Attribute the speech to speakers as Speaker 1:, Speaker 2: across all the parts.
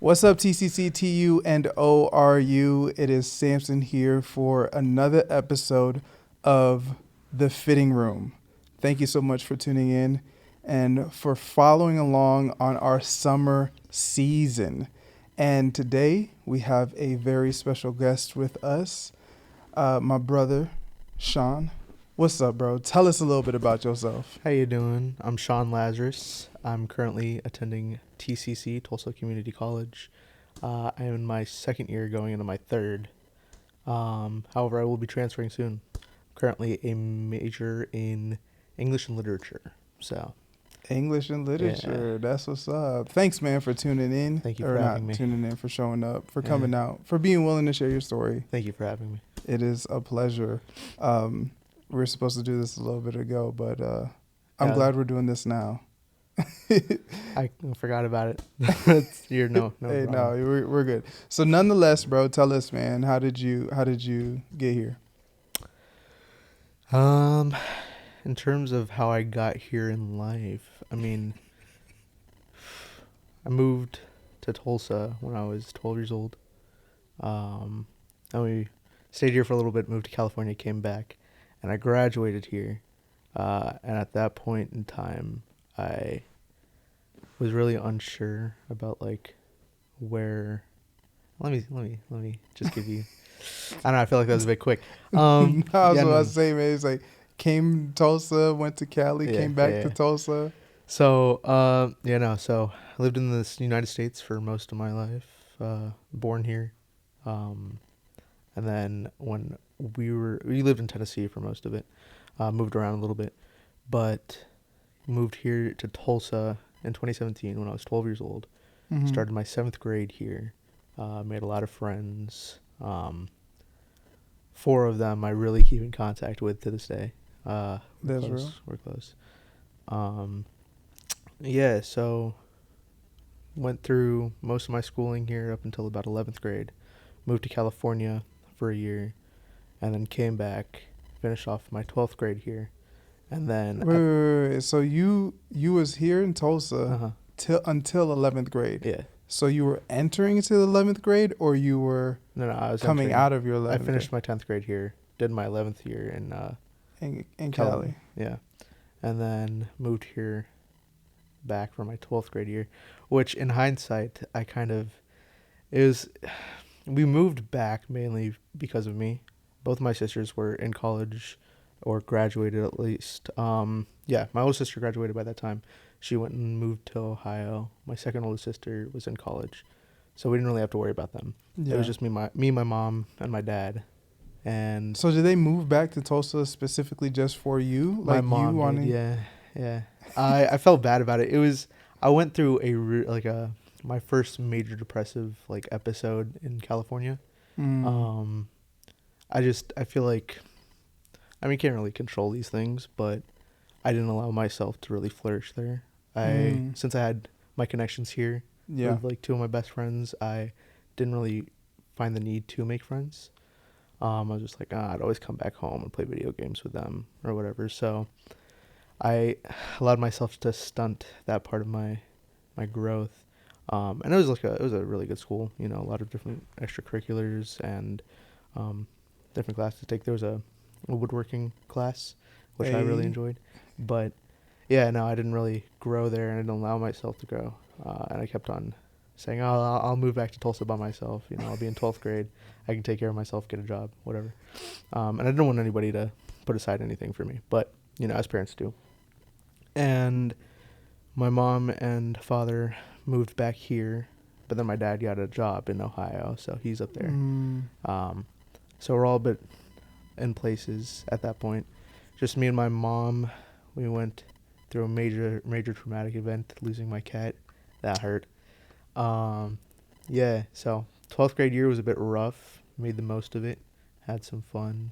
Speaker 1: What's up, TCCTU and ORU? It is Samson here for another episode of The Fitting Room. Thank you so much for tuning in and for following along on our summer season. And today we have a very special guest with us, my brother, Sean. What's up, bro? Tell us a little bit about yourself.
Speaker 2: How you doing? I'm Sean Lazarus. I'm currently attending TCC, Tulsa Community College. I am in my second year going into my third. However, I will be transferring soon. Currently a major in English and literature. So
Speaker 1: English and literature. Yeah. That's what's up. Thanks, man, for tuning in.
Speaker 2: Thank you for having me.
Speaker 1: Tuning in, for showing up, for coming out, for being willing to share your story.
Speaker 2: Thank you for having me.
Speaker 1: It is a pleasure. We were supposed to do this a little bit ago, but I'm glad we're doing this now.
Speaker 2: I forgot about it. You're no.
Speaker 1: Hey, no, we're good. So, nonetheless, bro, tell us, man, how did you get here?
Speaker 2: In terms of how I got here in life, I mean, I moved to Tulsa when I was 12 years old. And we stayed here for a little bit, moved to California, came back, and I graduated here. And at that point in time, I was really unsure about like where. Let me just give you. I don't know. I feel like that was a bit quick.
Speaker 1: I was about to say, man. It's like came to Tulsa, went to Cali, came back to Tulsa.
Speaker 2: So So I lived in the United States for most of my life. Born here, and then when we lived in Tennessee for most of it. Moved around a little bit, but moved here to Tulsa in 2017 when I was 12 years old. Mm-hmm. Started my 7th grade here. Made a lot of friends. 4 of them I really keep in contact with to this day. That's
Speaker 1: real.
Speaker 2: We're close. So went through most of my schooling here up until about 11th grade. Moved to California for a year, and then came back. Finished off my 12th grade here, and then
Speaker 1: wait. So you was here in Tulsa until 11th grade.
Speaker 2: Yeah.
Speaker 1: So you were entering into the 11th grade, or you were
Speaker 2: I was
Speaker 1: coming out of your 11th.
Speaker 2: I finished my 10th grade here. Did my 11th year
Speaker 1: in Cali.
Speaker 2: Yeah, and then moved here back for my 12th grade year, which in hindsight we moved back mainly because of me. Both my sisters were in college or graduated at least. My oldest sister graduated by that time. She went and moved to Ohio. My second oldest sister was in college. So we didn't really have to worry about them. Yeah. It was just me, my mom, and my dad. And
Speaker 1: so did they move back to Tulsa specifically just for you?
Speaker 2: My mom did, yeah. I felt bad about it. I went through my first major depressive episode in California. I feel like, you can't really control these things, but I didn't allow myself to really flourish there. Since I had my connections here with 2 of my best friends, I didn't really find the need to make friends. I was just I'd always come back home and play video games with them or whatever. So I allowed myself to stunt that part of my growth. And it was it was a really good school, a lot of different extracurriculars and different classes to take. There was a woodworking class, which I really enjoyed. But, I didn't really grow there, and I didn't allow myself to grow. And I kept on saying, I'll move back to Tulsa by myself. I'll be in 12th grade. I can take care of myself, get a job, whatever. And I didn't want anybody to put aside anything for me. But, as parents do. And my mom and father moved back here. But then my dad got a job in Ohio, so he's up there. So we're all a bit in places at that point. Just me and my mom. We went through a major traumatic event, losing my cat. That hurt. So 12th grade year was a bit rough. Made the most of it. Had some fun.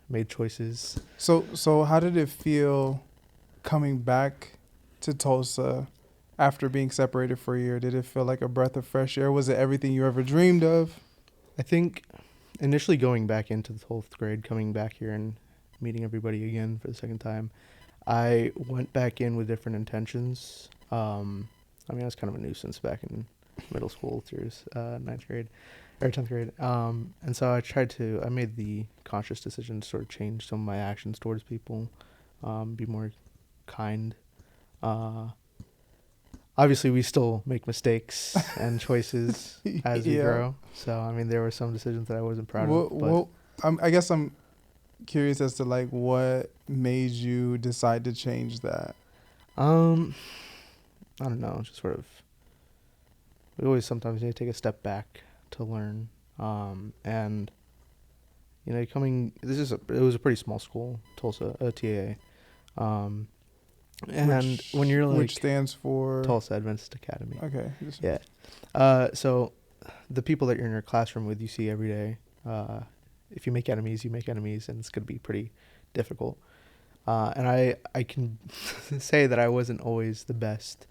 Speaker 2: Made choices.
Speaker 1: So how did it feel coming back to Tulsa after being separated for a year? Did it feel like a breath of fresh air? Was it everything you ever dreamed of?
Speaker 2: I think initially going back into the 12th grade, coming back here and meeting everybody again for the second time, I went back in with different intentions. I was kind of a nuisance back in middle school through ninth grade or 10th grade. And so I made the conscious decision to sort of change some of my actions towards people, be more kind. Uh, Obviously, we still make mistakes and choices as we grow. So, I mean, there were some decisions that I wasn't proud of. But
Speaker 1: I guess I'm curious as to like what made you decide to change that.
Speaker 2: I don't know, just sort of. We always sometimes need to take a step back to learn. And it was a pretty small school, Tulsa, TAA. And when you're like,
Speaker 1: which stands for
Speaker 2: Tulsa Adventist Academy.
Speaker 1: Okay.
Speaker 2: Yeah. So the people that you're in your classroom with, you see every day. If you make enemies, and it's going to be pretty difficult. And I can say that I wasn't always the best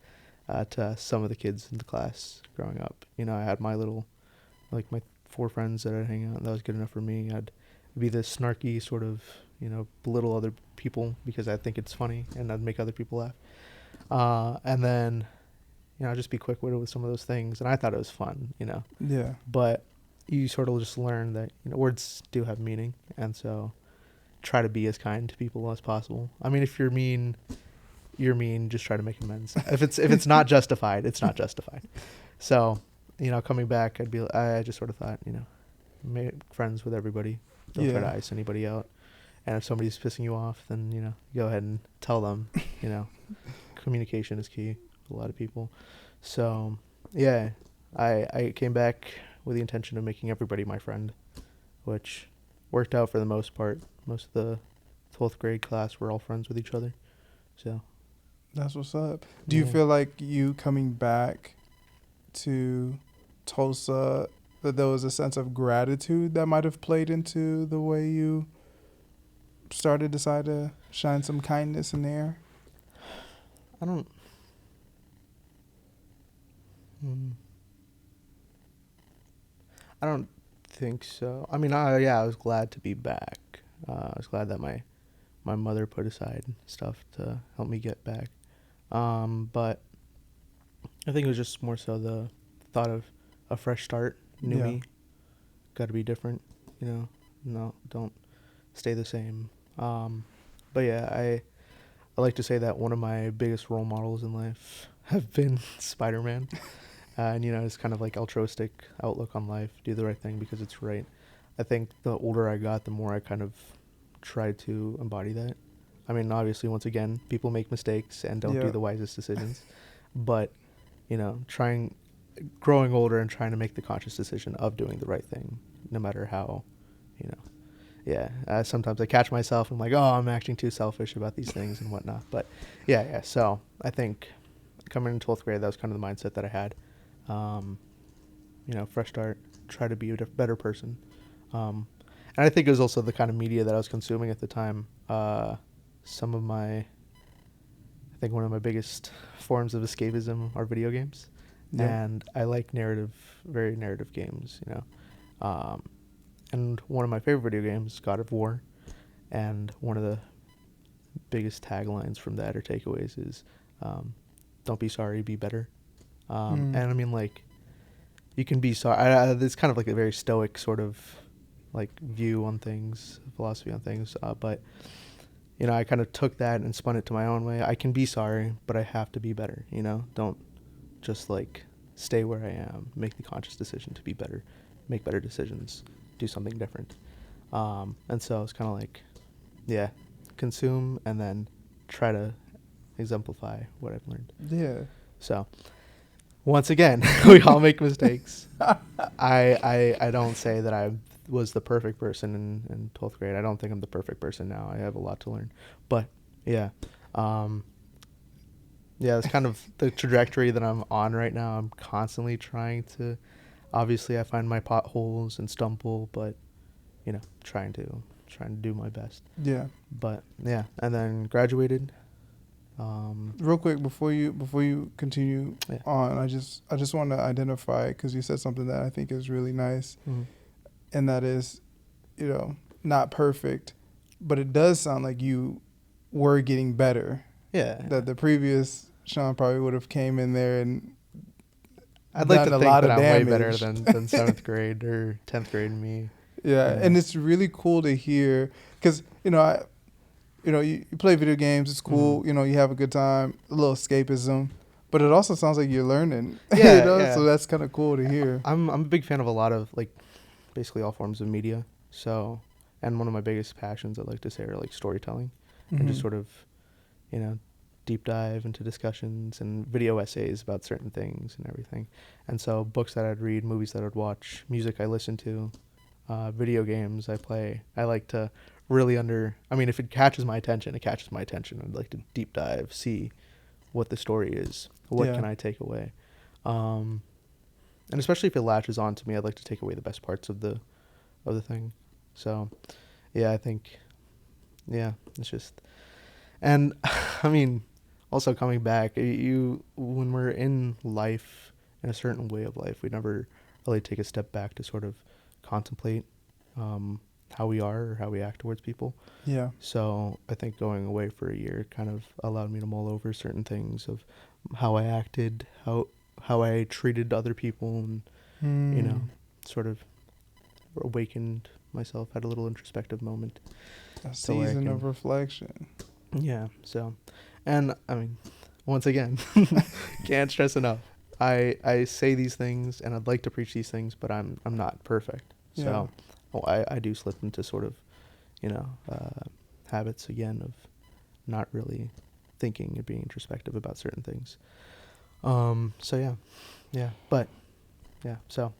Speaker 2: to some of the kids in the class growing up. I had my my 4 friends that I'd hang out, and that was good enough for me. I'd be the snarky sort of, belittle other people because I think it's funny, and I'd make other people laugh. And then, I'd just be quick-witted with some of those things, and I thought it was fun,
Speaker 1: Yeah.
Speaker 2: But you sort of just learn that, words do have meaning, and so try to be as kind to people as possible. I mean, if you're mean, just try to make amends. If it's not justified, it's not justified. So, coming back, I just sort of thought, make friends with everybody. Don't try to ice anybody out. And if somebody's pissing you off, then, go ahead and tell them, communication is key with a lot of people. So, yeah, I came back with the intention of making everybody my friend, which worked out for the most part. Most of the 12th grade class were all friends with each other. So
Speaker 1: that's what's up. Do you feel like you coming back to Tulsa, that there was a sense of gratitude that might have played into the way you decide to shine some kindness in the air?
Speaker 2: I don't think so. I mean, I was glad to be back. I was glad that my mother put aside stuff to help me get back. But I think it was just more so the thought of a fresh start, new me. Got to be different, No, don't stay the same. But yeah, I like to say that one of my biggest role models in life have been Spider-Man. And, it's kind of like altruistic outlook on life, do the right thing because it's right. I think the older I got, the more I kind of tried to embody that. I mean, obviously, once again, people make mistakes and don't do the wisest decisions. But, growing older and trying to make the conscious decision of doing the right thing, no matter how, sometimes I catch myself and I'm like, oh, I'm acting too selfish about these things and whatnot. But, so I think coming in 12th grade, that was kind of the mindset that I had. Fresh start, try to be a better person. And I think it was also the kind of media that I was consuming at the time. I think one of my biggest forms of escapism are video games. Yeah. And I like very narrative games, and one of my favorite video games is God of War. And one of the biggest taglines from that or takeaways is, don't be sorry, be better. And I mean, like, you can be sorry. It's kind of like a very stoic sort of like view on things, philosophy on things. But, I kind of took that and spun it to my own way. I can be sorry, but I have to be better, Don't just like stay where I am. Make the conscious decision to be better. Make better decisions. Do something different. And so it's kind of like, consume and then try to exemplify what I've learned.
Speaker 1: Yeah.
Speaker 2: So, once again, we all make mistakes. I don't say that I was the perfect person in 12th grade. I don't think I'm the perfect person now. I have a lot to learn. But, it's kind of the trajectory that I'm on right now. I'm constantly trying to, obviously I find my potholes and stumble, but, trying to do my best.
Speaker 1: Yeah.
Speaker 2: But, and then graduated.
Speaker 1: Real quick before you continue on, I just want to identify, because you said something that I think is really nice, and that is, not perfect, but it does sound like you were getting better.
Speaker 2: Yeah.
Speaker 1: That the previous Sean probably would have came in there and
Speaker 2: I'd like to
Speaker 1: done a
Speaker 2: think
Speaker 1: lot
Speaker 2: that
Speaker 1: of
Speaker 2: I'm way better
Speaker 1: damage.
Speaker 2: than seventh grade or 10th grade me.
Speaker 1: Yeah,
Speaker 2: You know.
Speaker 1: and it's really cool to hear because you play video games. It's
Speaker 2: Mhm.
Speaker 1: cool. You have a good time, a little escapism, but it also sounds like you're learning.
Speaker 2: Yeah,
Speaker 1: So
Speaker 2: yeah.
Speaker 1: that's kind of cool to hear.
Speaker 2: I'm a big fan of a lot of like basically all forms of media. So, and one of my biggest passions I'd like to say are like storytelling and just
Speaker 1: Hmm.
Speaker 2: sort of, you know, deep dive into discussions and video essays about certain things and everything. And so books that I'd read, movies that I'd watch, music I listen to, video games I play. I like to really I mean, if it catches my attention, it catches my attention. I'd like to deep dive, see what the story is. What
Speaker 1: Yeah,
Speaker 2: can I take away? Um, and especially if it latches on to me, I'd like to take away the best parts of the thing. So, yeah, I think, yeah, it's just, and I mean, also coming back, when we're in life, in a certain way of life, we never really take a step back to sort of contemplate um, how we are or how we act towards people.
Speaker 1: yeah.
Speaker 2: So I think going away for a year kind of allowed me to mull over certain things of how I acted, how I treated other people, and you
Speaker 1: Hmm.
Speaker 2: know, sort of awakened myself, had a little introspective moment
Speaker 1: A
Speaker 2: to where I
Speaker 1: season of
Speaker 2: can,
Speaker 1: reflection.
Speaker 2: yeah. So, and I mean, once again, can't stress enough. I say these things and I'd like to preach these things, but I'm not perfect.
Speaker 1: Yeah.
Speaker 2: So, I do slip into sort of, habits again of not really thinking and being introspective about certain things. So yeah, but yeah, so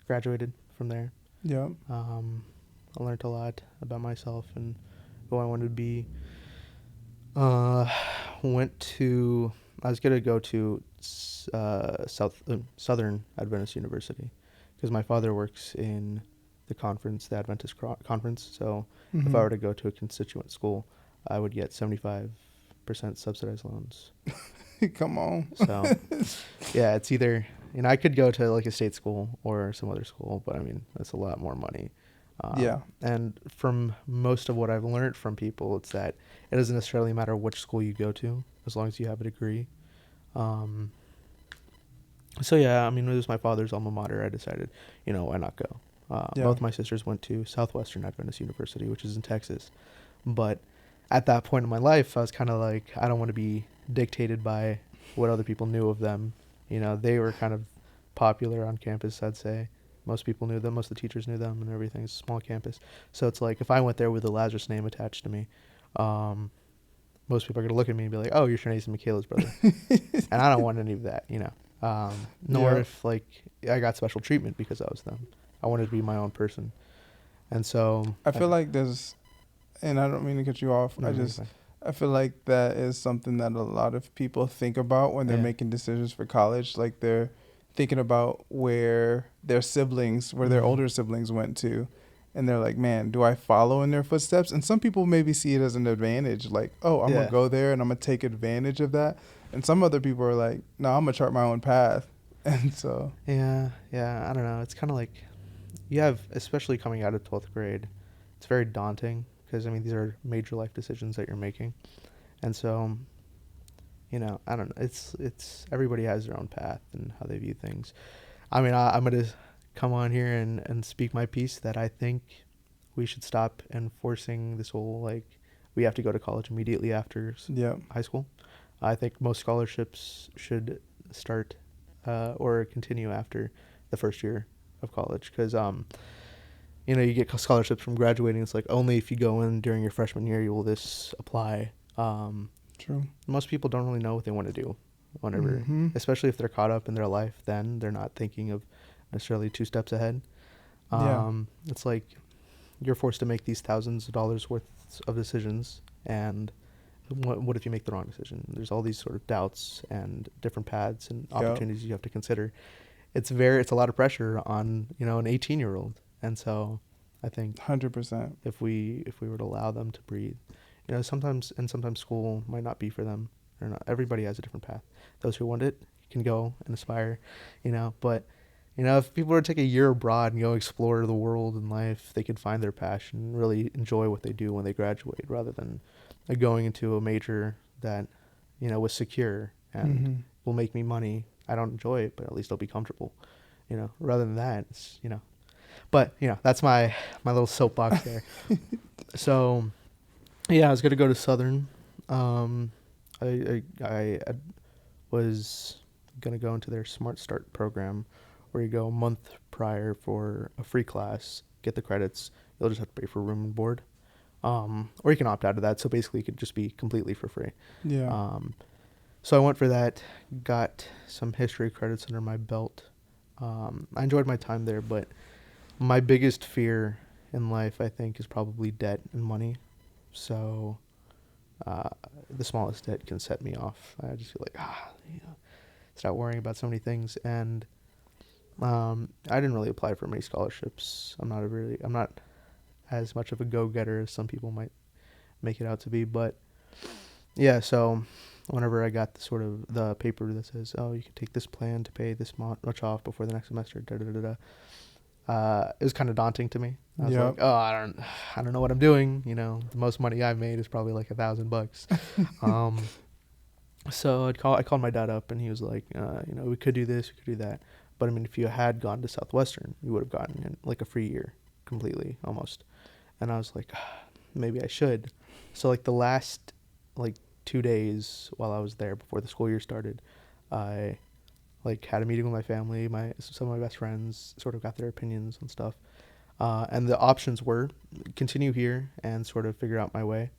Speaker 2: graduated from there.
Speaker 1: Yeah.
Speaker 2: I learned a lot about myself and who I wanted to be. Uh, went to I was gonna go to Southern Adventist University because my father works in the Adventist conference. So if I
Speaker 1: Hmm.
Speaker 2: were to go to a constituent school, I would get 75% subsidized loans.
Speaker 1: Come on.
Speaker 2: So yeah, it's either I could go to like a state school or some other school, but I mean that's a lot more money.
Speaker 1: Yeah.
Speaker 2: And from most of what I've learned from people, it's that it doesn't necessarily matter which school you go to as long as you have a degree. Um, so yeah, I mean it was my father's alma mater. I decided, why not go?
Speaker 1: Yeah.
Speaker 2: Both my sisters went to Southwestern Adventist University, which is in Texas. But at that point in my life, I was kind of like, I don't want to be dictated by what other people knew of them. They were kind of popular on campus, I'd say. Most people knew them, most of the teachers knew them and everything. It's a small campus. So it's like if I went there with a Lazarus name attached to me, um, most people are going to look at me and be like, oh, you're Shanae's and Michaela's brother. And I don't want any of that. Nor
Speaker 1: Yeah.
Speaker 2: if, like, I got special treatment because I was them. I wanted to be my own person. And so...
Speaker 1: I feel like there's, and I don't mean to cut you off.
Speaker 2: No, you're fine.
Speaker 1: I feel like that is something that a lot of people think about when they're
Speaker 2: Yeah.
Speaker 1: making decisions for college. Like they're thinking about where where their
Speaker 2: Mm-hmm.
Speaker 1: older siblings went to. And they're like, man, do I follow in their footsteps? And some people maybe see it as an advantage. Like, oh, I'm going to
Speaker 2: Yeah.
Speaker 1: go there and I'm going to take advantage of that. And some other people are like, no, I'm going to chart my own path. And so,
Speaker 2: Yeah. Yeah. I don't know. It's kind of like you have, especially coming out of 12th grade, it's very daunting because, I mean, these are major life decisions that you're making. And so, I don't know. Everybody has their own path and how they view things. I mean, I'm going to come on here and speak my piece that I think we should stop enforcing this whole, like, we have to go to college immediately after
Speaker 1: yeah,
Speaker 2: high school. I think most scholarships should start or continue after the first year of college because, you get scholarships from graduating. It's like only if you go in during your freshman year will this apply.
Speaker 1: true.
Speaker 2: Most people don't really know what they want to do whenever,
Speaker 1: Mm-hmm.
Speaker 2: especially if they're caught up in their life, then they're not thinking of necessarily two steps ahead.
Speaker 1: Yeah,
Speaker 2: It's like you're forced to make these thousands of dollars worth of decisions, and what if you make the wrong decision? There's all these sort of doubts and different paths and
Speaker 1: yeah,
Speaker 2: opportunities you have to consider. It's a lot of pressure on an 18-year-old, and so I think
Speaker 1: 100%.
Speaker 2: if we were to allow them to breathe, sometimes school might not be for them. Or not. Everybody has a different path. Those who want it can go and aspire, but if people were to take a year abroad and go explore the world and life, they could find their passion and really enjoy what they do when they graduate, rather than going into a major that was secure and
Speaker 1: Mm-hmm.
Speaker 2: will make me money I don't enjoy it, but at least I'll be comfortable, rather than that, but that's my little soapbox there. So yeah, I was gonna go to Southern. I was gonna go into their Smart Start program, where you go a month prior for a free class, get the credits. You'll just have to pay for room and board, or you can opt out of that. So basically, it could just be completely for free.
Speaker 1: Yeah.
Speaker 2: So I went for that, got some history credits under my belt. I enjoyed my time there, but my biggest fear in life, I think, is probably debt and money. So the smallest debt can set me off. I just feel like, start worrying about so many things. And I didn't really apply for many scholarships. I'm not as much of a go-getter as some people might make it out to be. But yeah, so whenever I got the paper that says, oh, you can take this plan to pay this much off before the next semester, it was kind of daunting to me. I was like, oh, I don't know what I'm doing. The most money I've made is probably like $1,000. So I called my dad up, and he was like, we could do this, we could do that. But I mean, if you had gone to Southwestern, you would have gotten in like a free year completely, almost. And I was like, maybe I should. So like the last 2 days while I was there before the school year started, I had a meeting with my family, some of my best friends, sort of got their opinions and stuff. And the options were continue here and sort of figure out my way,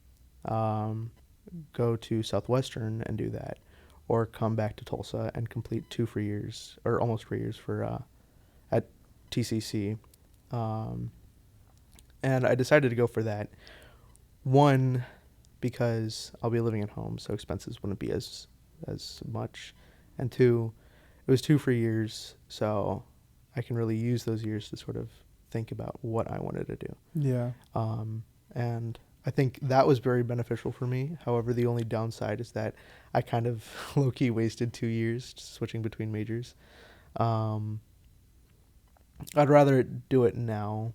Speaker 2: go to Southwestern and do that, or come back to Tulsa and complete 2 free years, or almost 3 years at TCC. And I decided to go for that. One, because I'll be living at home, so expenses wouldn't be as much. And two, it was 2 free years, so I can really use those years to sort of think about what I wanted to do.
Speaker 1: Yeah.
Speaker 2: And I think that was very beneficial for me. However, the only downside is that I kind of low-key wasted 2 years just switching between majors. I'd rather do it now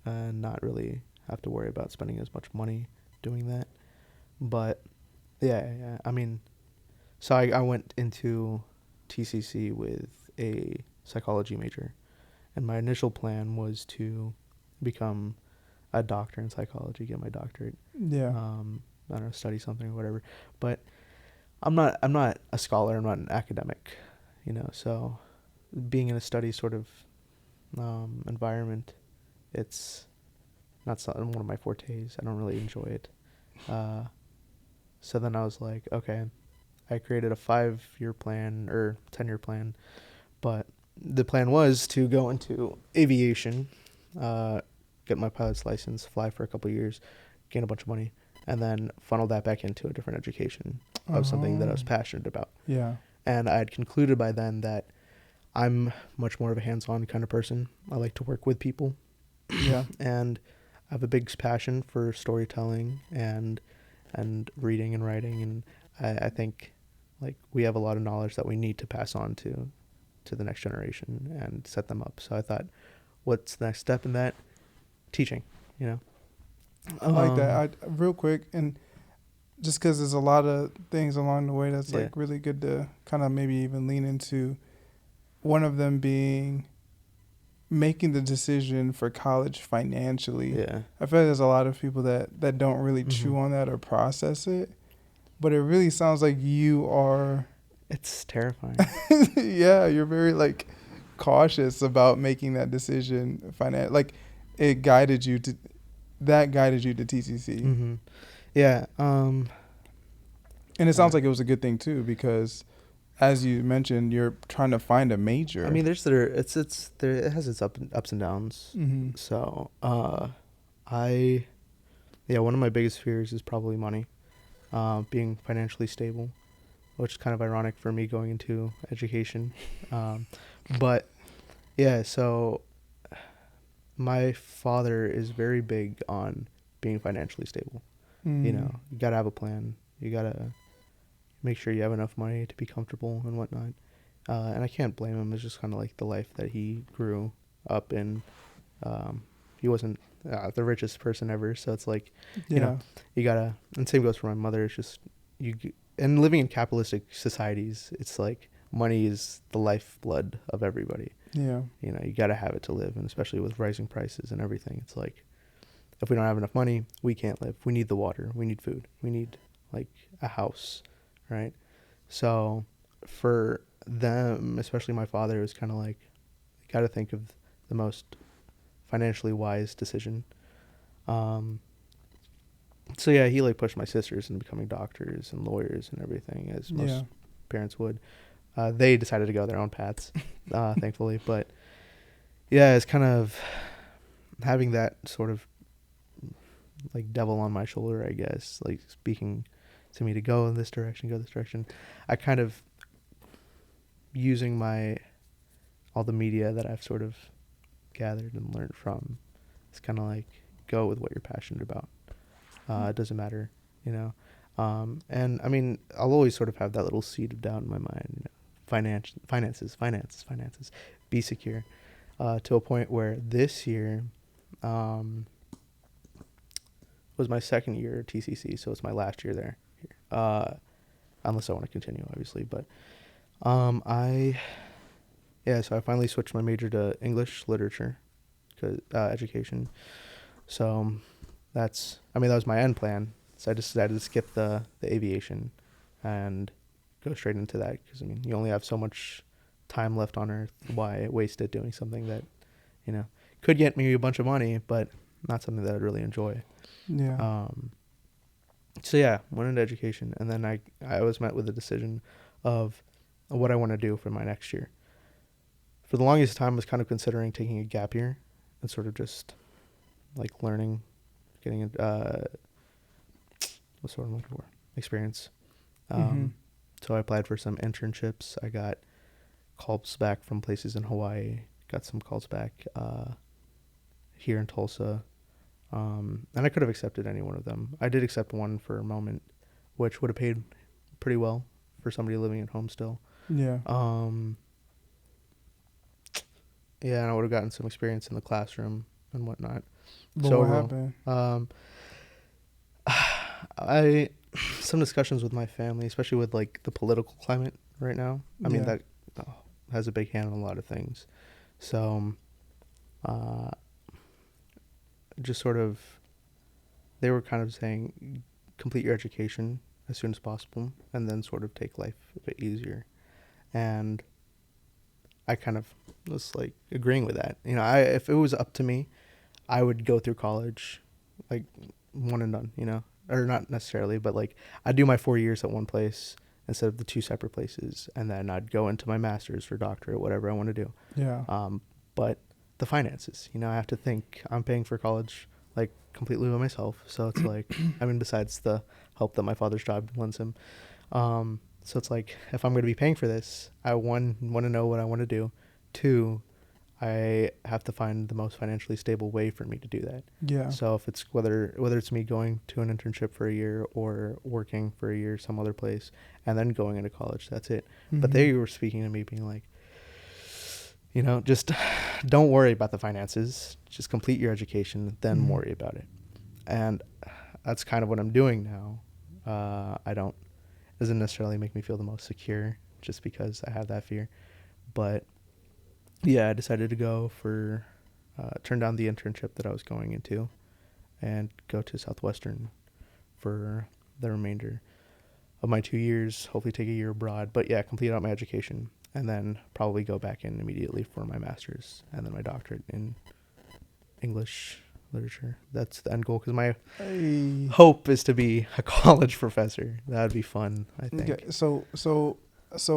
Speaker 2: and not really have to worry about spending as much money doing that. But yeah. I mean, so I went into TCC with a psychology major, and my initial plan was to become a doctor in psychology, get my doctorate.
Speaker 1: Yeah.
Speaker 2: I don't know, study something or whatever. But I'm not a scholar. I'm not an academic, So being in a study sort of environment, it's not one of my fortes. I don't really enjoy it. So then I was like, okay, I created a 5-year plan or 10-year plan, but the plan was to go into aviation, get my pilot's license, fly for a couple of years, gain a bunch of money, and then funnel that back into a different education of something that I was passionate about.
Speaker 1: Yeah.
Speaker 2: And I had concluded by then that I'm much more of a hands-on kind of person. I like to work with people.
Speaker 1: Yeah.
Speaker 2: And I have a big passion for storytelling and reading and writing, and I think we have a lot of knowledge that we need to pass on to the next generation and set them up. So I thought, what's the next step in that? Teaching,
Speaker 1: I like that. Real quick, and just because there's a lot of things along the way that's really good to kind of maybe even lean into. One of them being making the decision for college financially.
Speaker 2: Yeah.
Speaker 1: I feel like there's a lot of people that don't really chew on that or process it, but it really sounds like you are.
Speaker 2: It's terrifying.
Speaker 1: Yeah, you're very cautious about making that decision. It guided you to TCC.
Speaker 2: Mm-hmm. Yeah.
Speaker 1: And it sounds like it was a good thing too, because as you mentioned, you're trying to find a major.
Speaker 2: I mean, it has its ups and downs.
Speaker 1: Mm-hmm.
Speaker 2: So, one of my biggest fears is probably money, being financially stable, which is kind of ironic for me going into education. But yeah, so my father is very big on being financially stable.
Speaker 1: Mm.
Speaker 2: You got to have a plan. You got to make sure you have enough money to be comfortable and whatnot. And I can't blame him. It's just kind of the life that he grew up in. He wasn't the richest person ever. So it's you got to, and same goes for my mother. It's just, and living in capitalistic societies, it's money is the lifeblood of everybody.
Speaker 1: Yeah.
Speaker 2: You know, you got to have it to live, and especially with rising prices and everything, it's like if we don't have enough money, we can't live. We need the water, we need food, we need like a house, right? So for them, especially my father, it was kind of like, got to think of the most financially wise decision. So yeah, he like pushed my sisters into becoming doctors and lawyers and everything, as most parents would. They decided to go their own paths, thankfully. But yeah, it's kind of having that sort of like devil on my shoulder, I guess, like speaking to me to go in this direction, go this direction. I kind of using all the media that I've sort of gathered and learned from. It's kind of like go with what you're passionate about. It doesn't matter, you know. And I mean, I'll always sort of have that little seed of doubt in my mind. You know, finances. Be secure. To a point where this year was my second year at TCC, so it's my last year there. Unless I want to continue, obviously. But so I finally switched my major to English literature, education. So that was my end plan. So I just decided to skip the aviation and go straight into that, because I mean, you only have so much time left on Earth. Why waste it doing something that, you know, could get me a bunch of money, but not something that I'd really enjoy.
Speaker 1: Yeah.
Speaker 2: So yeah, went into education, and then I was met with a decision of what I want to do for my next year. For the longest time, I was kind of considering taking a gap year and sort of just like learning, getting what's the word I'm looking for? Experience. So I applied for some internships. I got calls back from places in Hawaii. Got some calls back here in Tulsa. And I could have accepted any one of them. I did accept one for a moment, which would have paid pretty well for somebody living at home still.
Speaker 1: Yeah.
Speaker 2: Yeah, and I would have gotten some experience in the classroom and whatnot.
Speaker 1: But
Speaker 2: so
Speaker 1: what happened?
Speaker 2: Some discussions with my family, especially with like the political climate right now. I mean, that has a big hand in a lot of things. So, just sort of, they were kind of saying, complete your education as soon as possible, and then sort of take life a bit easier. And I kind of was like agreeing with that. You know, if it was up to me, I would go through college, like one and done, you know, or not necessarily, but like I'd do my 4 years at one place instead of the two separate places, and then I'd go into my master's for doctorate, whatever I want to do.
Speaker 1: Yeah.
Speaker 2: But the finances, you know, I have to think I'm paying for college like completely by myself. So it's like, I mean, besides the help that my father's job lends him. So it's like, if I'm going to be paying for this, I want to know what I want to do. 2, I have to find the most financially stable way for me to do that.
Speaker 1: Yeah.
Speaker 2: So if it's whether it's me going to an internship for a year or working for a year some other place and then going into college, that's it. But they were speaking to me being like, you know, just don't worry about the finances. Just complete your education, then worry about it. And that's kind of what I'm doing now. Doesn't necessarily make me feel the most secure just because I have that fear. But yeah, I decided to go for, turn down the internship that I was going into and go to Southwestern for the remainder of my 2 years, hopefully take a year abroad. But yeah, complete out my education and then probably go back in immediately for my master's and then my doctorate in English literature. That's the end goal, because my hope is to be a college professor. That would be fun, I think.
Speaker 1: Okay, so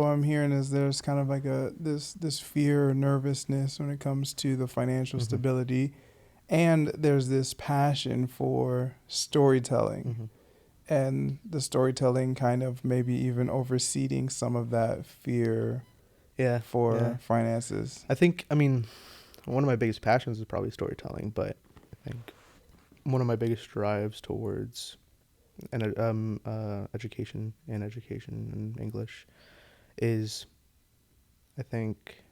Speaker 1: I'm hearing is there's kind of like this fear or nervousness when it comes to the financial stability, and there's this passion for storytelling, and the storytelling kind of maybe even overseeding some of that fear for finances.
Speaker 2: I mean, one of my biggest passions is probably storytelling, but I think one of my biggest drives towards education and English is, I think,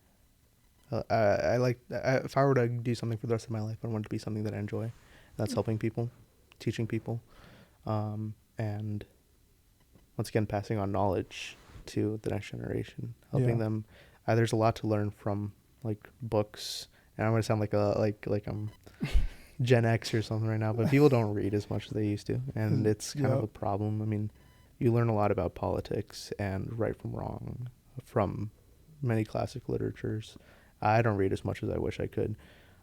Speaker 2: if I were to do something for the rest of my life, I want it to be something that I enjoy. That's helping people, teaching people, and once again, passing on knowledge to the next generation, helping them. There's a lot to learn from like books, and I'm gonna sound like I'm Gen X or something right now, but people don't read as much as they used to, and it's kind of a problem. I mean, you learn a lot about politics and right from wrong from many classic literatures. I don't read as much as I wish I could,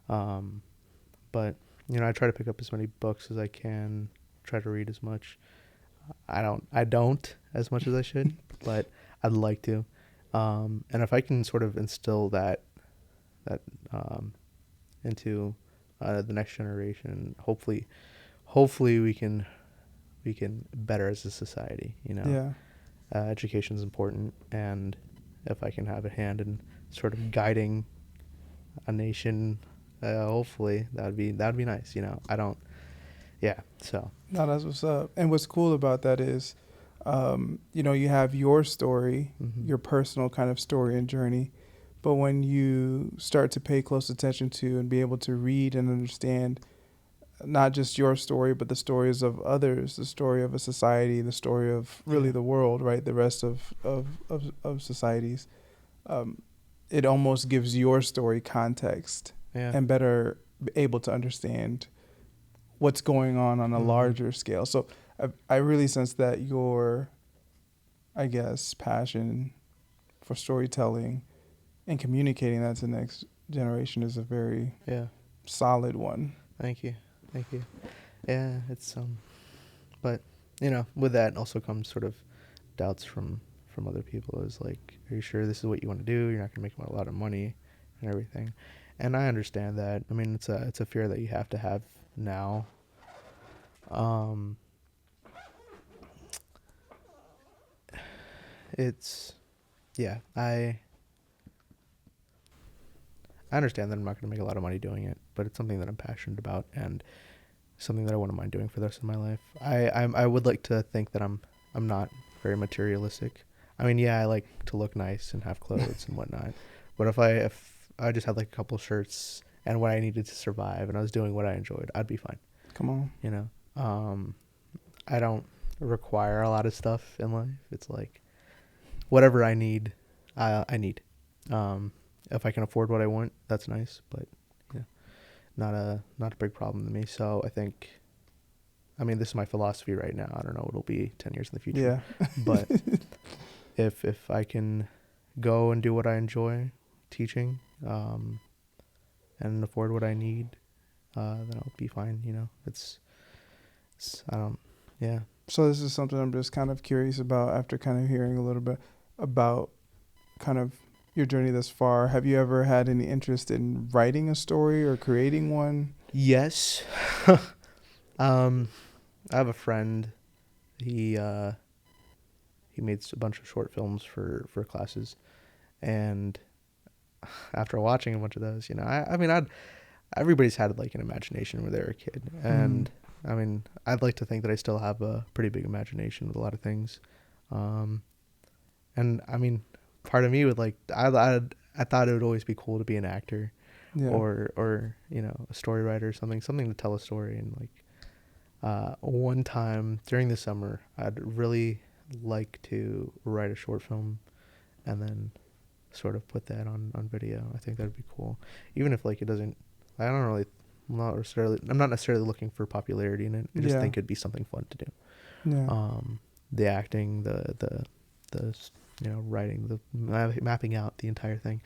Speaker 2: but I try to pick up as many books as I can. Try to read as much. I don't as much as I should, but I'd like to. And if I can sort of instill that into the next generation, hopefully we can better as a society. Education is important, and if I can have a hand in sort of guiding a nation, hopefully that'd be nice. I don't. Yeah. So.
Speaker 1: No, that's what's up. And what's cool about that is, you have your story, your personal kind of story and journey. But when you start to pay close attention to and be able to read and understand not just your story, but the stories of others, the story of a society, the story of really the world, right? The rest of societies. It almost gives your story context and better able to understand what's going on a larger scale. So I really sense that your, I guess, passion for storytelling and communicating that to the next generation is a very solid one.
Speaker 2: Thank you. Yeah, it's but with that also comes sort of doubts from other people. Is like, are you sure this is what you want to do? You're not going to make a lot of money and everything. And I understand that. I mean, it's a fear that you have to have now. I understand that I'm not going to make a lot of money doing it, but it's something that I'm passionate about and something that I wouldn't mind doing for the rest of my life. I would like to think that I'm not very materialistic. I mean, I like to look nice and have clothes and whatnot, but if I just had like a couple shirts and what I needed to survive and I was doing what I enjoyed, I'd be fine.
Speaker 1: Come on.
Speaker 2: I don't require a lot of stuff in life. It's like whatever I need, I need. If I can afford what I want, that's nice, but not a big problem to me. So I think, I mean, this is my philosophy right now. I don't know what it'll be 10 years in the future.
Speaker 1: Yeah.
Speaker 2: But if I can go and do what I enjoy, teaching, and afford what I need, then I'll be fine.
Speaker 1: So this is something I'm just kind of curious about after kind of hearing a little bit about kind of your journey thus far. Have you ever had any interest in writing a story or creating one?
Speaker 2: Yes. I have a friend. He made a bunch of short films for classes, and after watching a bunch of those, everybody's had like an imagination when they were a kid, and I mean, I'd like to think that I still have a pretty big imagination with a lot of things, and I mean, part of me would like I thought it would always be cool to be an actor, or a story writer or something to tell a story. And like one time during the summer, I'd really like to write a short film, and then sort of put that on video. I think that'd be cool, even if like it doesn't. I'm not necessarily looking for popularity in it. I just think it'd be something fun to do.
Speaker 1: Yeah.
Speaker 2: The acting, the writing, the mapping out the entire thing.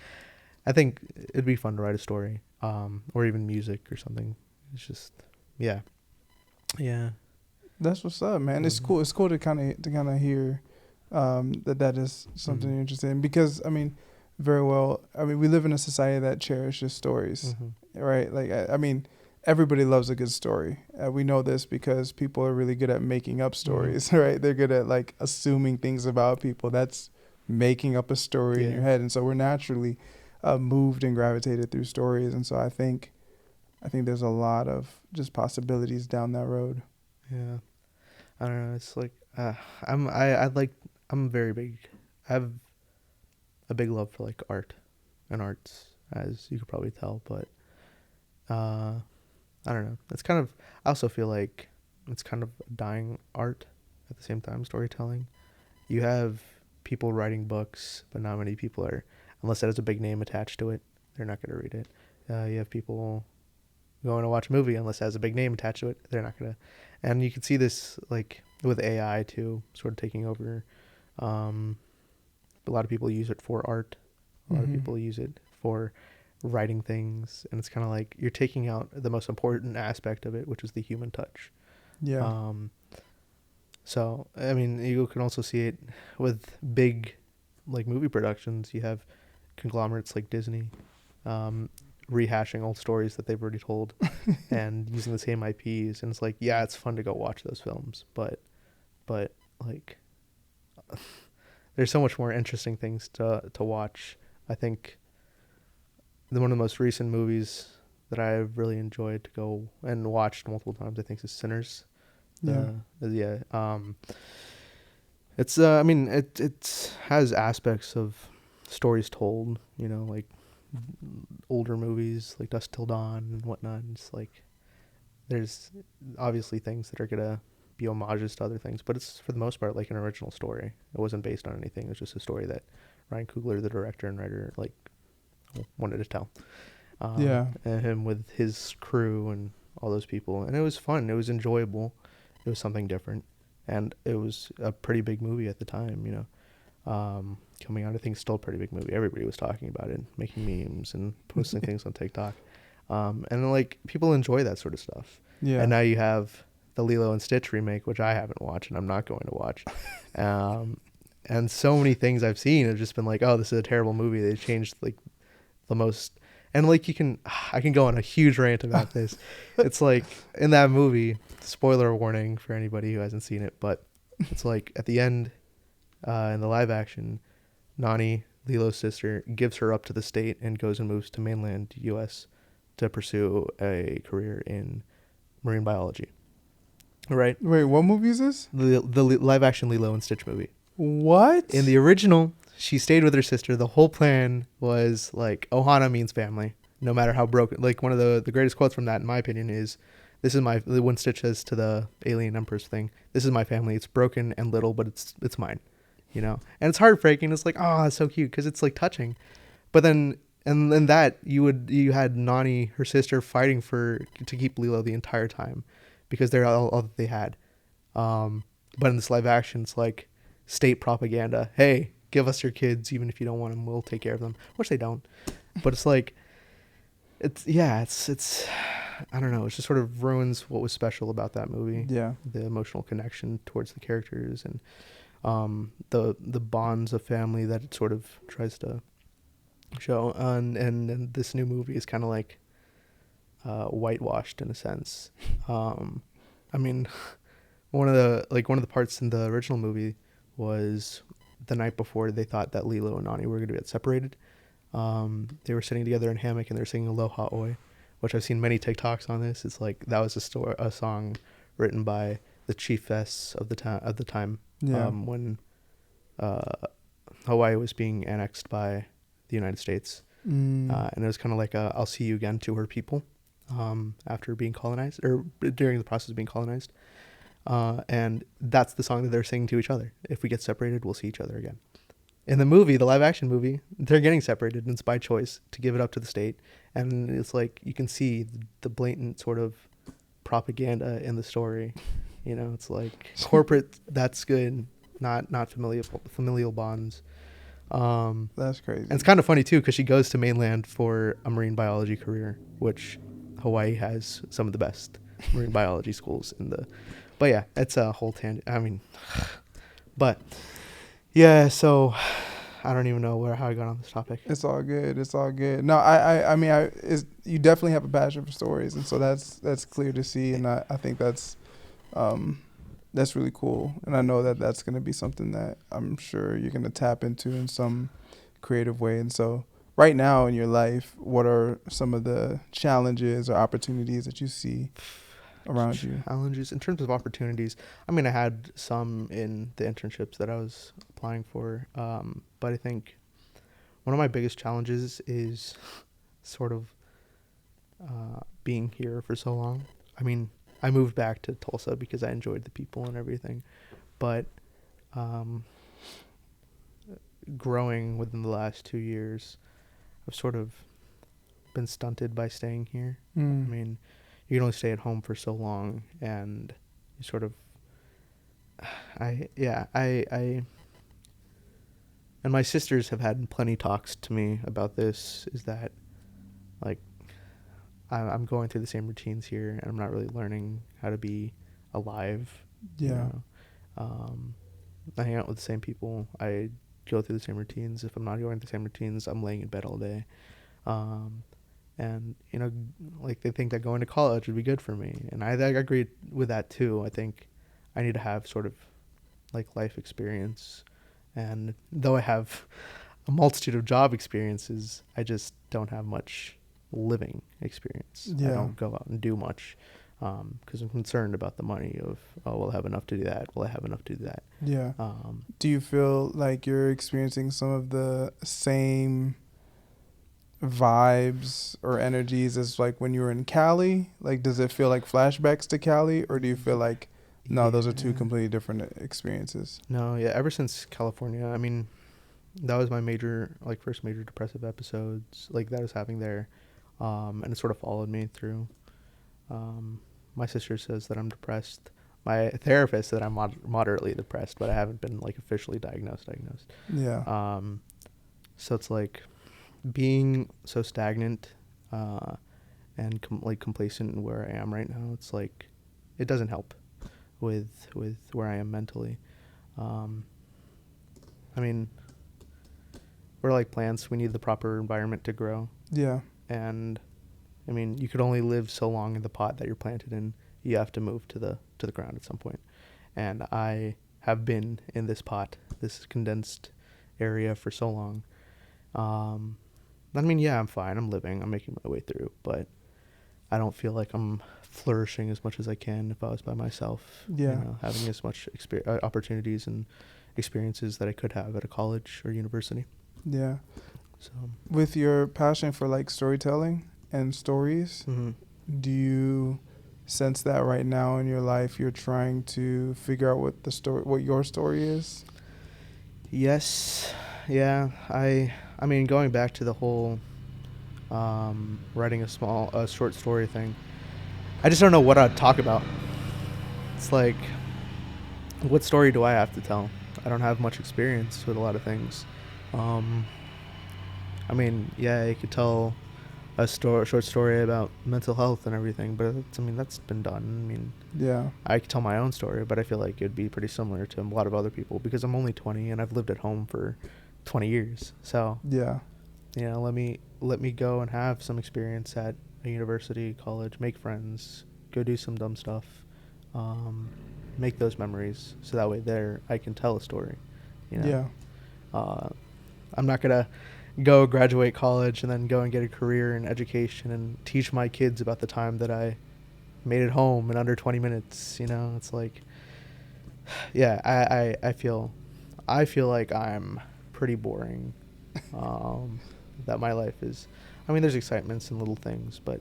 Speaker 2: I think it'd be fun to write a story, or even music or something. It's just, yeah.
Speaker 1: That's what's up, man. It's cool. It's cool to kind of hear that is something you're interested in, because I mean, we live in a society that cherishes stories, right? Like I mean, everybody loves a good story. We know this because people are really good at making up stories, right? They're good at like assuming things about people. That's making up a story in your head, and so we're naturally moved and gravitated through stories. And so I think there's a lot of just possibilities down that road.
Speaker 2: Yeah, I don't know. It's like I'm very big. I have a big love for like art and arts, as you could probably tell. But I don't know. It's kind of. I also feel like it's kind of a dying art at the same time. Storytelling. You have people writing books, but not many people are, unless it has a big name attached to it, they're not going to read it. You have people going to watch a movie unless it has a big name attached to it, they're not going to. And you can see this like with AI too, sort of taking over. A lot of people use it for art. A lot of people use it for writing things, and it's kind of like you're taking out the most important aspect of it, which is the human touch.
Speaker 1: Yeah.
Speaker 2: So I mean, you can also see it with big, like movie productions. You have conglomerates like Disney, rehashing old stories that they've already told, and using the same IPs. And it's like, yeah, it's fun to go watch those films, but like, there's so much more interesting things to watch. I think one of the most recent movies that I've really enjoyed to go and watched multiple times, I think, is Sinners. Yeah. It's I mean, it has aspects of stories told, you know, like older movies like Dusk Till Dawn and whatnot. And it's like there's obviously things that are gonna be homages to other things, but it's for the most part like an original story. It wasn't based on anything. It was just a story that Ryan Coogler, the director and writer, like wanted to tell. And him with his crew and all those people, and it was fun. It was enjoyable. It was something different, and it was a pretty big movie at the time. You know, coming out, I think, still a pretty big movie. Everybody was talking about it, making memes and posting things on TikTok, and like people enjoy that sort of stuff.
Speaker 1: Yeah.
Speaker 2: And now you have the Lilo and Stitch remake, which I haven't watched and I'm not going to watch. And so many things I've seen have just been like, oh, this is a terrible movie. They changed like the most, and like I can go on a huge rant about this. It's like in that movie, spoiler warning for anybody who hasn't seen it, but it's like at the end, in the live action, Nani, Lilo's sister, gives her up to the state and goes and moves to mainland U.S. to pursue a career in marine biology. Right?
Speaker 1: Wait, what movie is this?
Speaker 2: The live action Lilo and Stitch movie.
Speaker 1: What?
Speaker 2: In the original, she stayed with her sister. The whole plan was like, Ohana means family, no matter how broken. Like one of the greatest quotes from that, in my opinion, is, "This is my," when Stitch says to the alien empress thing, "This is my family. It's broken and little, but it's mine." You know, and it's heartbreaking. It's like, oh, it's so cute because it's like touching. But then, and then that you had Nani, her sister, fighting to keep Lilo the entire time, because they're all that they had. But in this live action, it's like state propaganda. Hey, give us your kids, even if you don't want them, we'll take care of them. Which they don't. But it's like, it's I don't know. It just sort of ruins what was special about that movie.
Speaker 1: Yeah.
Speaker 2: The emotional connection towards the characters and the bonds of family that it sort of tries to show. And this new movie is kind of like whitewashed in a sense. I mean, one of the parts in the original movie was the night before they thought that Lilo and Nani were going to get separated. They were sitting together in a hammock and they were singing Aloha Oi, which I've seen many TikToks on this. It's like that was a song written by the chiefess of the time when Hawaii was being annexed by the United States. And it was kind of like a "I'll see you again" to her people after being colonized, or during the process of being colonized. And that's the song that they're singing to each other. If we get separated, we'll see each other again. In the movie, the live action movie, they're getting separated, and it's by choice to give it up to the state. And it's like you can see the blatant sort of propaganda in the story. You know, it's like corporate, that's good, not familial bonds.
Speaker 1: That's crazy.
Speaker 2: And it's kind of funny too, because she goes to mainland for a marine biology career, which Hawaii has some of the best marine biology schools in the. But yeah, it's a whole tangent. I mean, but yeah, so I don't even know how I got on this topic.
Speaker 1: It's all good. It's all good. No, I mean, you definitely have a passion for stories, and so that's clear to see, and I think that's really cool, and I know that that's going to be something that I'm sure you're going to tap into in some creative way. And so, right now in your life, what are some of the challenges or opportunities that you see around you?
Speaker 2: Challenges in terms of opportunities. I mean, I had some in the internships that I was applying for, but I think one of my biggest challenges is sort of being here for so long. I mean, I moved back to Tulsa because I enjoyed the people and everything, but growing within the last 2 years, I've sort of been stunted by staying here. I mean, you can only stay at home for so long, and you sort of, I and my sisters have had plenty talks to me about this, is that, like, I'm going through the same routines here, and I'm not really learning how to be alive.
Speaker 1: Yeah.
Speaker 2: You know? I hang out with the same people. I go through the same routines. If I'm not going through the same routines, I'm laying in bed all day. And, you know, like, they think that going to college would be good for me. And I agree with that, too. I think I need to have sort of, like, life experience. And though I have a multitude of job experiences, I just don't have much living experience.
Speaker 1: Yeah.
Speaker 2: I don't go out and do much because I'm concerned about the money of, oh, will I have enough to do that? Will I have enough to do that?
Speaker 1: Yeah. Do you feel like you're experiencing some of the same vibes or energies as like when you were in Cali? Like, does it feel like flashbacks to Cali, or do you feel like, no, those are two completely different experiences?
Speaker 2: No, yeah, ever since California, I mean, that was my first major depressive episodes, like, that I was having there, and it sort of followed me through. My sister says that I'm depressed. My therapist said I'm moderately depressed, but I haven't been, like, officially diagnosed.
Speaker 1: Yeah.
Speaker 2: So it's like being so stagnant, and complacent in where I am right now. It's like it doesn't help with where I am mentally. I mean, we're like plants. We need the proper environment to grow.
Speaker 1: Yeah.
Speaker 2: And I mean, you could only live so long in the pot that you're planted in. You have to move to the ground at some point. And I have been in this pot, this condensed area, for so long. I mean, yeah, I'm fine. I'm living. I'm making my way through. But I don't feel like I'm flourishing as much as I can if I was by myself.
Speaker 1: Yeah.
Speaker 2: You know, having as much opportunities and experiences that I could have at a college or university.
Speaker 1: Yeah.
Speaker 2: So,
Speaker 1: with your passion for like storytelling and stories, do you sense that right now in your life you're trying to figure out what your story is?
Speaker 2: Yes. Yeah. I mean, going back to the whole writing a short story thing, I just don't know what I'd talk about. It's like, what story do I have to tell? I don't have much experience with a lot of things. I mean, yeah, you could tell a short story about mental health and everything, but that's been done. I mean,
Speaker 1: yeah,
Speaker 2: I could tell my own story, but I feel like it'd be pretty similar to a lot of other people because I'm only 20 and I've lived at home for 20 years. So
Speaker 1: yeah,
Speaker 2: you know, let me go and have some experience at a university, college, make friends, go do some dumb stuff, make those memories, so that way there I can tell a story. You know?
Speaker 1: Yeah.
Speaker 2: I'm not gonna go graduate college and then go and get a career in education and teach my kids about the time that I made it home in under 20 minutes. You know, it's like, yeah, I feel like I'm pretty boring. That my life is, I mean, there's excitements and little things, but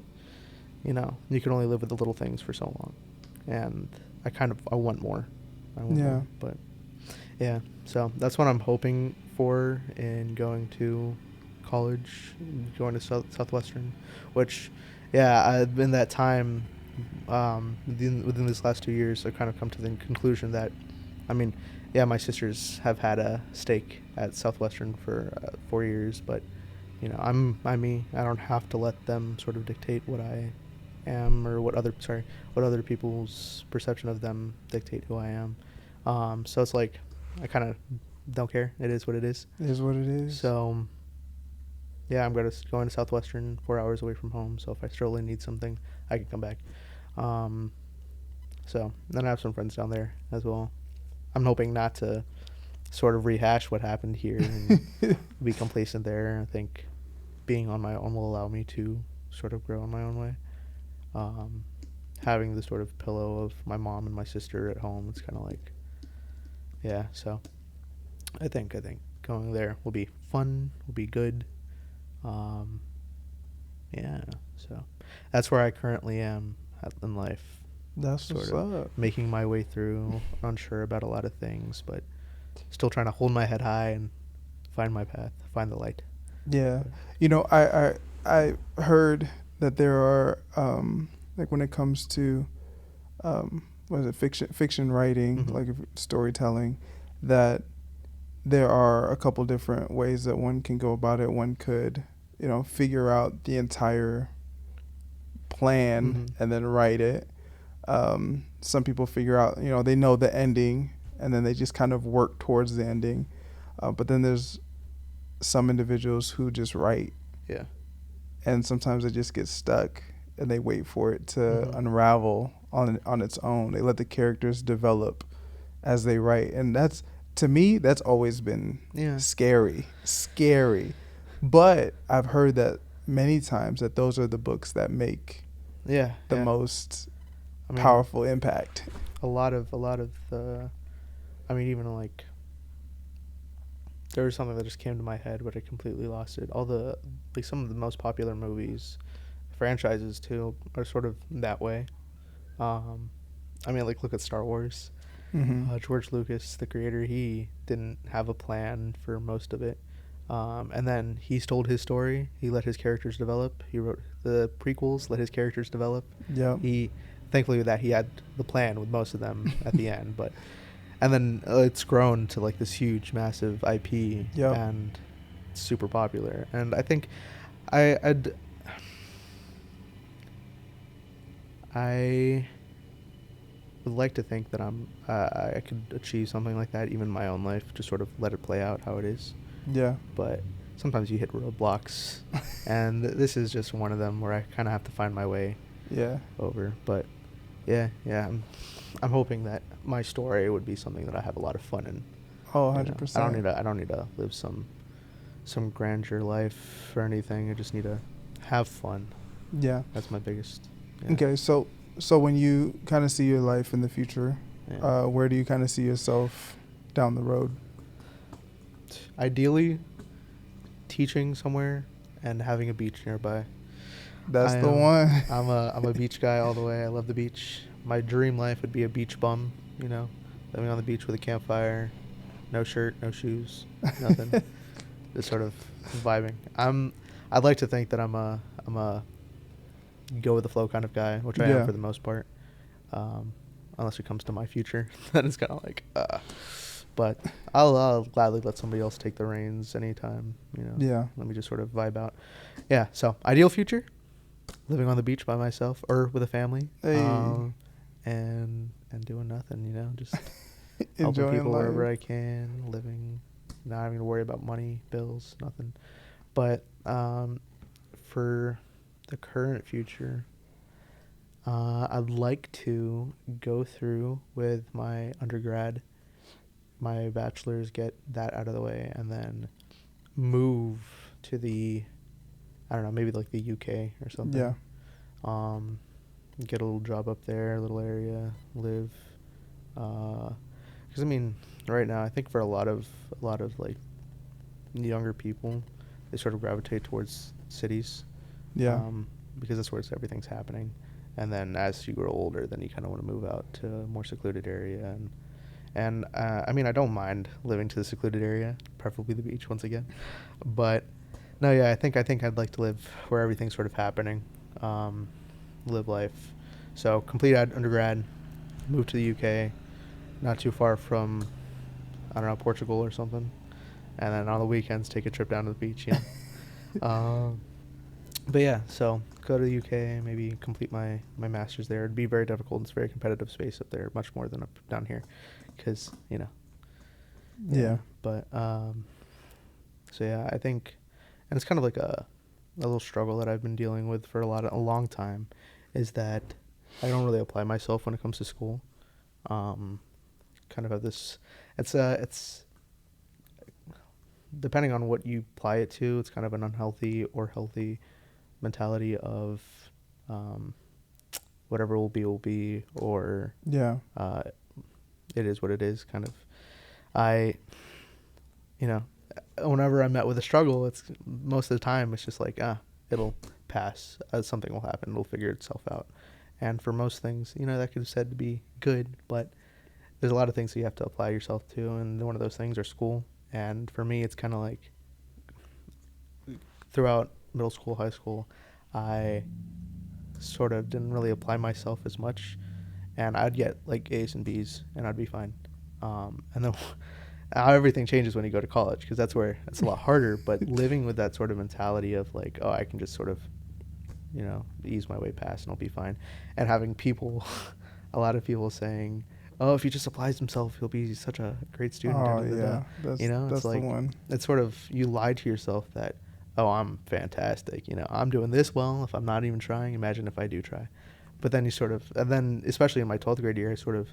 Speaker 2: you know, you can only live with the little things for so long, and I want more. More, but yeah, so that's what I'm hoping for in going to college, going to Southwestern, which, yeah, in that time, within this last 2 years, I've kind of come to the conclusion that, I mean, yeah, my sisters have had a stake at Southwestern for 4 years, but, you know, I'm me. I don't have to let them sort of dictate what I am, or what other people's perception of them dictate who I am. So it's like, I kind of don't care. It is what it is.
Speaker 1: It is what it is.
Speaker 2: So, yeah, I'm going to Southwestern, 4 hours away from home. So if I really need something, I can come back. So then I have some friends down there as well. I'm hoping not to sort of rehash what happened here and be complacent there. I think being on my own will allow me to sort of grow in my own way. Having the sort of pillow of my mom and my sister at home, it's kind of like, yeah, so I think going there will be fun, will be good. Yeah, so that's where I currently am in life.
Speaker 1: That's what's up.
Speaker 2: Making my way through, unsure about a lot of things, but still trying to hold my head high and find my path, find the light.
Speaker 1: Yeah, you know, I heard that there are like when it comes to what is it, fiction writing,
Speaker 2: Mm-hmm.
Speaker 1: like storytelling, that there are a couple different ways that one can go about it. One could, you know, figure out the entire plan
Speaker 2: Mm-hmm.
Speaker 1: and then write it. Some people figure out, you know, they know the ending and then they just kind of work towards the ending. But then there's some individuals who just write,
Speaker 2: Yeah.
Speaker 1: and sometimes they just get stuck and they wait for it to
Speaker 2: Mm-hmm.
Speaker 1: unravel on its own. They let the characters develop as they write, and that's, to me, that's always been
Speaker 2: Yeah.
Speaker 1: scary. But I've heard that many times that those are the books that make
Speaker 2: Yeah.
Speaker 1: the
Speaker 2: Yeah.
Speaker 1: most
Speaker 2: I mean,
Speaker 1: powerful impact.
Speaker 2: a lot of the. I mean, even like there was something that just came to my head, but I completely lost it. All the like some of the most popular movies, franchises too, are sort of that way. Um, I mean, like look at Star Wars.
Speaker 1: Mm-hmm.
Speaker 2: George Lucas, the creator, he didn't have a plan for most of it. And then he told his story. He let his characters develop. He wrote the prequels, let his characters develop.
Speaker 1: Yep.
Speaker 2: He, thankfully, with that he had the plan with most of them at the end. But and then it's grown to like this huge, massive IP,
Speaker 1: Yep.
Speaker 2: and it's super popular. And I think I'd I would like to think that I could achieve something like that even in my own life, just sort of let it play out how it is.
Speaker 1: Yeah.
Speaker 2: But sometimes you hit roadblocks, and this is just one of them where I kind of have to find my way
Speaker 1: Yeah.
Speaker 2: over. But yeah, I'm hoping that my story would be something that I have a lot of fun in.
Speaker 1: Oh,
Speaker 2: You know,
Speaker 1: 100%.
Speaker 2: I don't need to live some grandeur life or anything. I just need to have fun.
Speaker 1: Yeah.
Speaker 2: That's my biggest. Yeah.
Speaker 1: Okay, so when you kind of see your life in the future,
Speaker 2: Yeah.
Speaker 1: where do you kind of see yourself down the road?
Speaker 2: Ideally, teaching somewhere and having a beach nearby.
Speaker 1: That's the one.
Speaker 2: I'm a beach guy all the way. I love the beach. My dream life would be a beach bum, you know, living on the beach with a campfire, no shirt, no shoes, nothing. Just sort of vibing. I'd like to think that I'm a go with the flow kind of guy, which I am
Speaker 1: Yeah.
Speaker 2: for the most part. Unless it comes to my future, then it's kind of like, but I'll gladly let somebody else take the reins anytime, you know.
Speaker 1: Yeah.
Speaker 2: Let me just sort of vibe out. Yeah. So ideal future, living on the beach by myself or with a family,
Speaker 1: Hey.
Speaker 2: and doing nothing, you know, just helping
Speaker 1: Enjoying
Speaker 2: people wherever
Speaker 1: life.
Speaker 2: I can, living, not having to worry about money, bills, nothing. But for the current future, I'd like to go through with my undergrad, my bachelor's, get that out of the way, and then move to I don't know, maybe like the UK or something.
Speaker 1: Yeah.
Speaker 2: Get a little job up there, a little area, live. Because I mean, right now, I think for a lot of like younger people, they sort of gravitate towards cities.
Speaker 1: Yeah.
Speaker 2: Because that's where everything's happening. And then as you grow older, then you kind of want to move out to a more secluded area. And I mean, I don't mind living to the secluded area, preferably the beach once again. But no, yeah, I think I'd like to live where everything's sort of happening, live life. So complete undergrad, move to the UK, not too far from, I don't know, Portugal or something. And then on the weekends, take a trip down to the beach, you know. But yeah, so go to the UK, maybe complete my master's there. It'd be very difficult. It's a very competitive space up there, much more than up down here, because you know.
Speaker 1: Yeah.
Speaker 2: But so yeah, I think, and it's kind of like a little struggle that I've been dealing with for a long time, is that I don't really apply myself when it comes to school. Kind of have this. It's depending on what you apply it to. It's kind of an unhealthy or healthy mentality of whatever will be, or
Speaker 1: Yeah.
Speaker 2: it is what it is, kind of. You know, whenever I'm met with a struggle, it's most of the time it's just like, it'll pass, something will happen, it'll figure itself out. And for most things, you know, that could be said to be good, but there's a lot of things that you have to apply yourself to, and one of those things are school. And for me, it's kind of like throughout middle school, high school, I sort of didn't really apply myself as much, and I'd get like A's and B's, and I'd be fine. And then how everything changes when you go to college, because that's where it's a lot harder. But living with that sort of mentality of like, oh, I can just sort of, ease my way past and I'll be fine, and having people, a lot of people saying, oh, if he just applies himself, he'll be such a great student.
Speaker 1: Oh yeah,
Speaker 2: It's
Speaker 1: that's
Speaker 2: like
Speaker 1: the one.
Speaker 2: it's sort of, you lie to yourself that, oh, I'm fantastic. I'm doing this well. If I'm not even trying, imagine if I do try. But then and then especially in my 12th grade year, that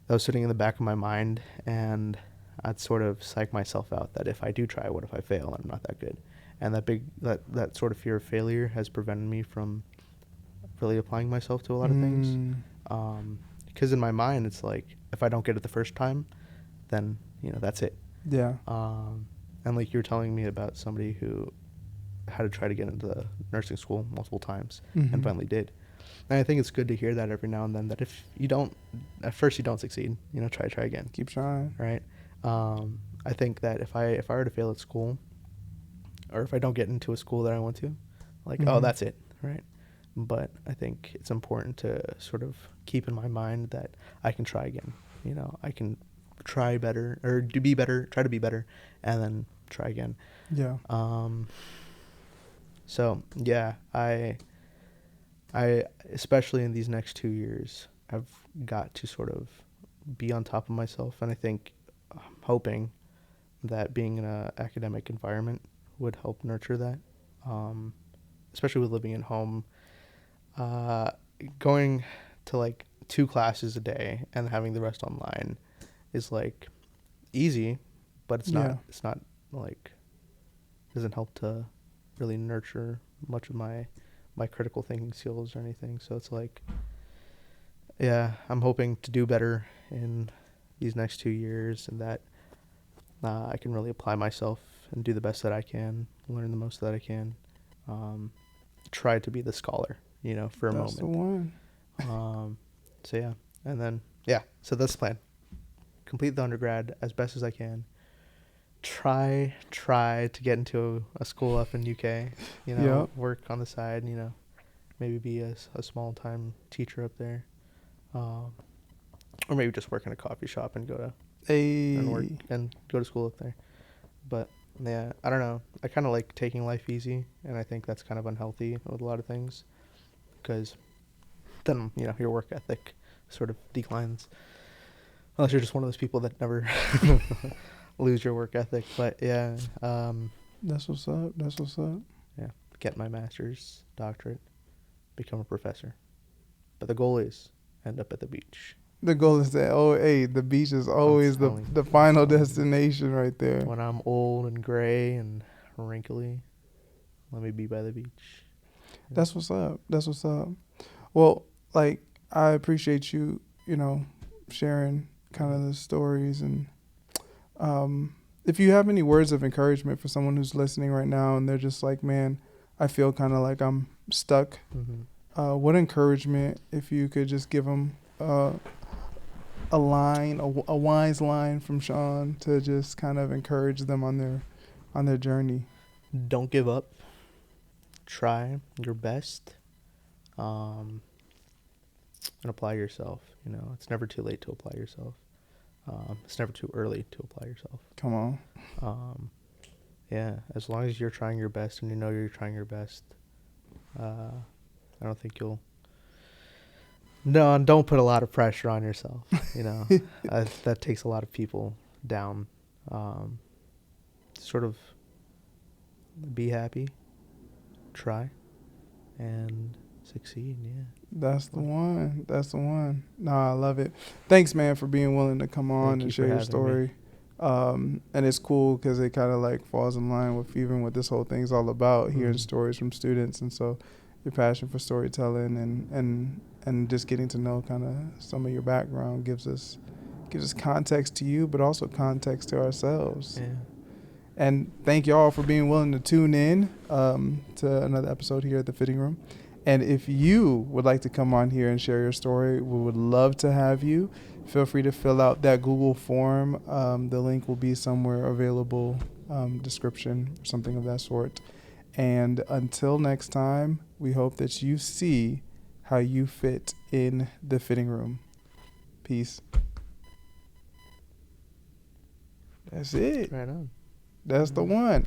Speaker 2: was sitting in the back of my mind, and I'd sort of psych myself out that if I do try, what if I fail and I'm not that good? And that sort of fear of failure has prevented me from really applying myself to a lot of things. Because in my mind, it's like, if I don't get it the first time, then, that's it.
Speaker 1: Yeah.
Speaker 2: And like you were telling me about somebody who had to try to get into nursing school multiple times and finally did. And I think it's good to hear that every now and then, that if you don't, at first you don't succeed, try again.
Speaker 1: Keep trying.
Speaker 2: Right. I think that if I were to fail at school, or if I don't get into a school that I want to, like, oh, that's it. Right. But I think it's important to sort of keep in my mind that I can try again. I can try better, or to be better, try to be better, and then try again.
Speaker 1: Yeah.
Speaker 2: So yeah, I especially in these next 2 years, I've got to sort of be on top of myself, and I think, hoping that being in an academic environment would help nurture that, especially with living at home. Going to like 2 classes a day and having the rest online is like easy, but it's not like, doesn't help to really nurture much of my critical thinking skills or anything. So it's like, yeah, I'm hoping to do better in these next 2 years, and that I can really apply myself and do the best that I can, learn the most that I can, try to be the scholar, for a moment.
Speaker 1: That's the one.
Speaker 2: So yeah, and then, so that's the plan. Complete the undergrad as best as I can. Try to get into a school up in UK, work on the side, maybe be a small time teacher up there, or maybe just work in a coffee shop and and work and go to school up there. But yeah, I don't know. I kind of like taking life easy, and I think that's kind of unhealthy with a lot of things, because then your work ethic sort of declines, unless you're just one of those people that never lose your work ethic. But yeah,
Speaker 1: that's what's up.
Speaker 2: Yeah, get my master's, doctorate, become a professor, but the goal is end up at the beach.
Speaker 1: The goal is that the beach is always the final destination right there.
Speaker 2: When I'm old and gray and wrinkly, let me be by the beach. Yeah.
Speaker 1: That's what's up. Well, like, I appreciate you, sharing kind of the stories, and if you have any words of encouragement for someone who's listening right now and they're just like, man, I feel kind of like I'm stuck. What encouragement, if you could just give them a wise line from Sean to just kind of encourage them on their journey.
Speaker 2: Don't give up. Try your best. And apply yourself. It's never too late to apply yourself. It's never too early to apply yourself.
Speaker 1: Come on.
Speaker 2: Yeah, as long as you're trying your best and you're trying your best, I don't think you'll. No, and don't put a lot of pressure on yourself. That takes a lot of people down. Sort of be happy, try, and succeed. Yeah.
Speaker 1: That's the one. Nah, I love it. Thanks, man, for being willing to come on and share your story. And it's cool because it kind of like falls in line with even what this whole thing's all about, hearing stories from students. And so your passion for storytelling and just getting to know kind of some of your background gives us context to you, but also context to ourselves.
Speaker 2: Yeah.
Speaker 1: And thank y'all for being willing to tune in to another episode here at the Fitting Room. And if you would like to come on here and share your story, we would love to have you. feel free to fill out that Google form. The link will be somewhere available, description or something of that sort. And until next time, we hope that you see how you fit in the fitting room. Peace. That's it.
Speaker 2: Right on.
Speaker 1: That's the one.